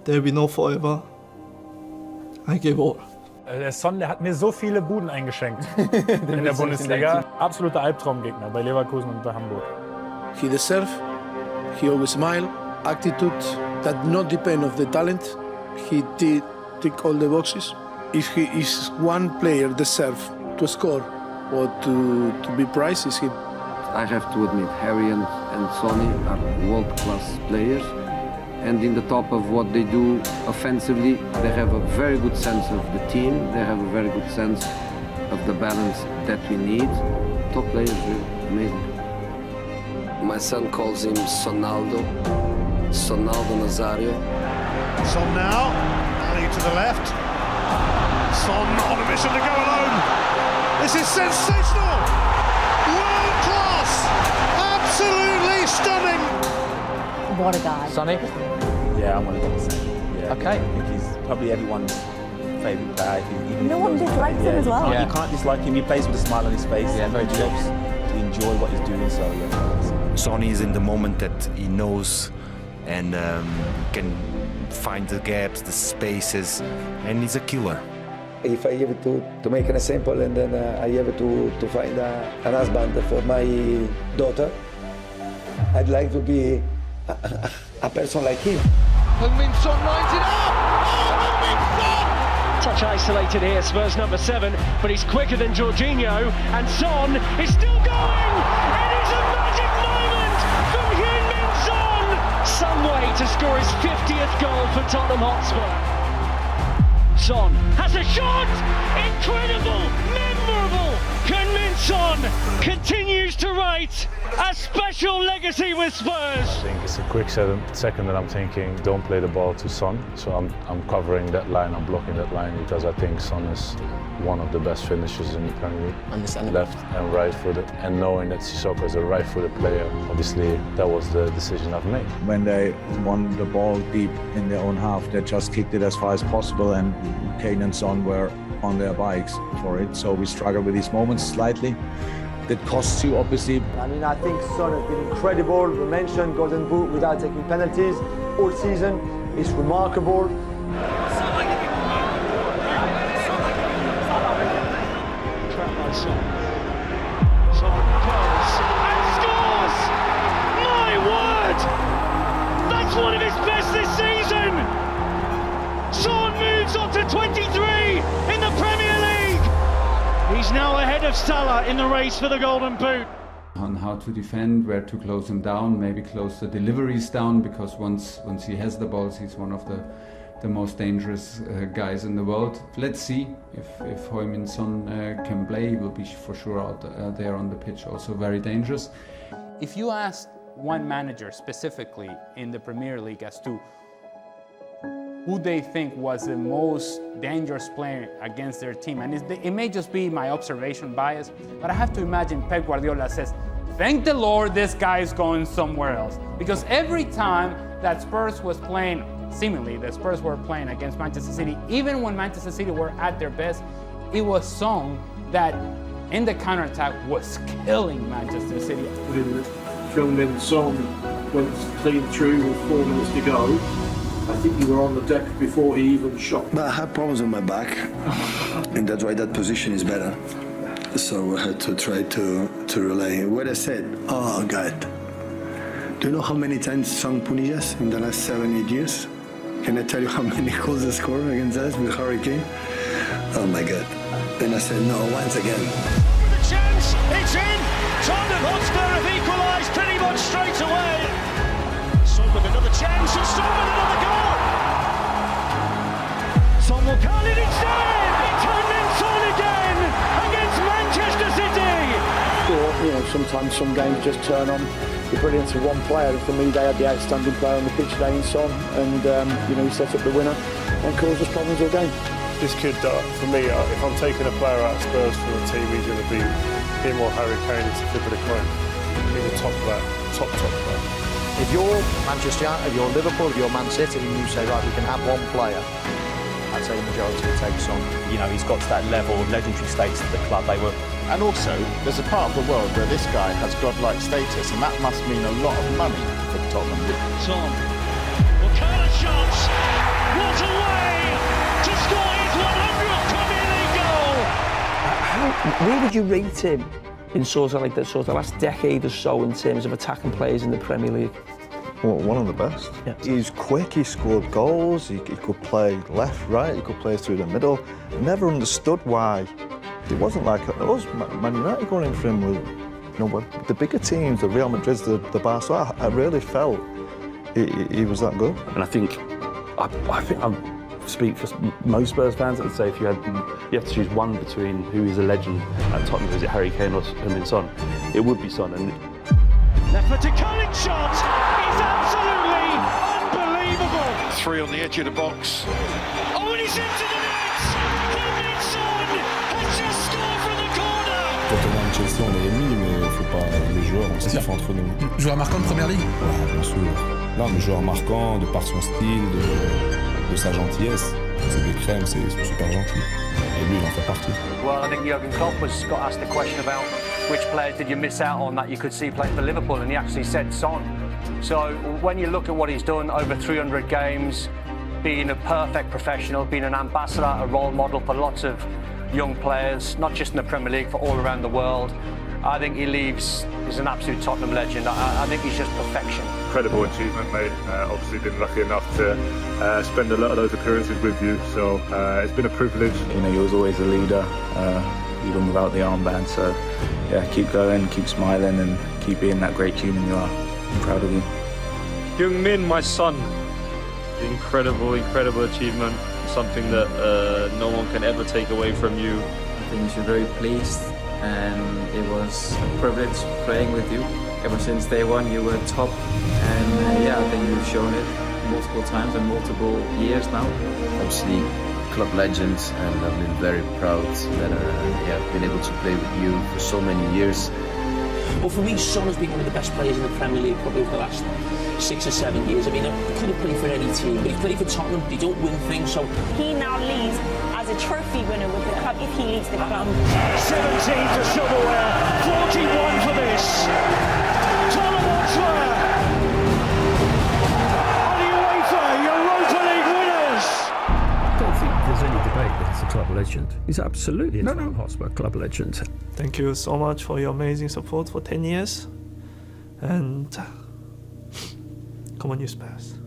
There'll be no forever. I give all. Der Son, der hat mir so viele Buden eingeschenkt in der Bundesliga. Absoluter Albtraumgegner bei Leverkusen und bei Hamburg. He deserve, he always smile, attitude that not depend of the talent. He did tick all the boxes. If he is one player deserve to score or to be prized, is him. I have to admit, Harry and Sonny are world-class players. And in the top of what they do offensively, they have a very good sense of the team. They have a very good sense of the balance that we need. Top players, really amazing. My son calls him Sonaldo Nazario. Son now, Alli to the left. Son on a mission to go alone. This is sensational. World class. Absolutely stunning. What a guy. Sonny? Yeah, I'm 100%. Yeah, okay. I think he's probably everyone's favourite player. No one dislikes him as well. You can't dislike him. He plays with a smile on his face. Yeah, very true. To enjoy what he's doing. So yeah. Sonny is in the moment that he knows and can find the gaps, the spaces, and he's a killer. If I have to make an example and then I have to find an husband for my daughter, I'd like to be a person like him. Heung-min Son lines it up. Oh, Heung-min Son! Touch isolated here, Spurs number 7, but he's quicker than Jorginho, and Son is still going! It is a magic moment from Heung-min Son! Some way to score his 50th goal for Tottenham Hotspur. Son has a shot! Incredible! Memorable! Heung-min Son continues to write a special legacy with Spurs! I think it's a quick second that I'm thinking, don't play the ball to Son. So I'm covering that line, I'm blocking that line because I think Son is one of the best finishers in the Premier League. Left and right footed. And knowing that Sissoko is a right footed player, obviously that was the decision I've made. When they won the ball deep in their own half, they just kicked it as far as possible, and Kane and Son were on their bikes for it. So we struggle with these moments slightly. That costs you, obviously. I mean, I think Son has been incredible. We mentioned Golden Boot without taking penalties all season. It's remarkable. Son goes and scores! My word! That's one of his best this season! Son moves on to 23 in the Premier League! He's now ahead of Salah in the race for the Golden Boot. On how to defend, where to close him down, maybe close the deliveries down, because once he has the balls, he's one of the most dangerous guys in the world. Let's see if Heung-min Son can play. He will be for sure out there on the pitch, also very dangerous. If you asked one manager specifically in the Premier League as to who they think was the most dangerous player against their team, and it may just be my observation bias, but I have to imagine Pep Guardiola says, thank the Lord this guy is going somewhere else. Because every time that Spurs was playing, seemingly the Spurs were playing against Manchester City, even when Manchester City were at their best, it was Son that in the counter-attack was killing Manchester City. When Heung-min Son went clean through with 4 minutes to go, I think you were on the deck before he even shot. But I have problems with my back, and that's why that position is better. So I had to try to relay. What I said, oh God. Do you know how many times Son punished us in the last 7-8 years? Can I tell you how many goals they scored against us with Hurricane? Oh my God. Then I said, no, once again. With a chance, it's in! Tottenham Hotspur have equalised pretty much straight away. Son with another chance and Son with another goal! Son will call it instead! It's Heung-min Son again against Manchester City! You know, sometimes some games just turn on the brilliance of one player, and for me they had the outstanding player on the pitch today in Son, and you know, he set up the winner and caused us problems all game. This kid, for me, if I'm taking a player out of Spurs from the team, he's going to be him or Harry Kane. It's a flip of the coin. He's a top player, top player. If you're Manchester United, if you're Liverpool, if you're Man City, and you say, right, we can have one player, I'd say the majority will take Son. You know, he's got to that level of legendary status at the club. They were. And also, there's a part of the world where this guy has godlike status, and that must mean a lot of money for Tottenham. Son will curl a shot. Where would you rate him in sort of like the last decade or so in terms of attacking players in the Premier League? Well, one of the best. Yeah. He's quick, he scored goals, he could play left, right, he could play through the middle. Never understood why. It wasn't like us, Man United going in for him with, with the bigger teams, the Real Madrids, the Barca. I really felt he was that good. And I think I speak for most Spurs fans. I'd say if you have to choose one between who is a legend at Tottenham, is it Harry Kane or Heung-min Son? It would be Son. And left foot to Kane shot is absolutely unbelievable. 3 on the edge of the box. Oh, and he's into the net. Heung-min Son has just scored from the corner. Quand on est à Chelsea, on est ennemis, mais il ne faut pas les joueurs, on se fait entre nous. Joueur marquant de Première Ligue? Ouais, bien sûr. Non, mais joueur marquant, de par son style, de sa gentillesse. C'est des crèmes, c'est super gentil. Et lui, il en fait partie. Well, I think Jurgen Klopp got asked the question about which players did you miss out on that you could see playing for Liverpool, and he actually said Son. So when you look at what he's done over 300 games, being a perfect professional, being an ambassador, a role model for lots of young players, not just in the Premier League, but all around the world, I think he's an absolute Tottenham legend. I think he's just perfection. Incredible achievement, mate. Obviously been lucky enough to spend a lot of those appearances with you, so it's been a privilege. He was always a leader, even without the armband, so yeah, keep going, keep smiling and keep being that great human you are. I'm proud of you. Heung-min, my son. Incredible achievement. Something that no one can ever take away from you. I think you're very pleased, and it was a privilege playing with you. Ever since day one, you were top, and I think you've shown it multiple times and multiple years now. Obviously, club legends, and I've been very proud that I've been able to play with you for so many years. Well, for me, Son has been one of the best players in the Premier League probably over the last 6 or 7 years. I mean, he could have played for any team, but he's played for Tottenham. They don't win things, so He now leads as a trophy winner with the club if he leads the club. 17 for silverware, 41 for this. Tottenham Hotspur are the UEFA Europa League winners. I don't think there's any debate that he's a club legend. He's absolutely a Tottenham Hotspur club legend. Thank you so much for your amazing support for 10 years. And come on, you Spurs.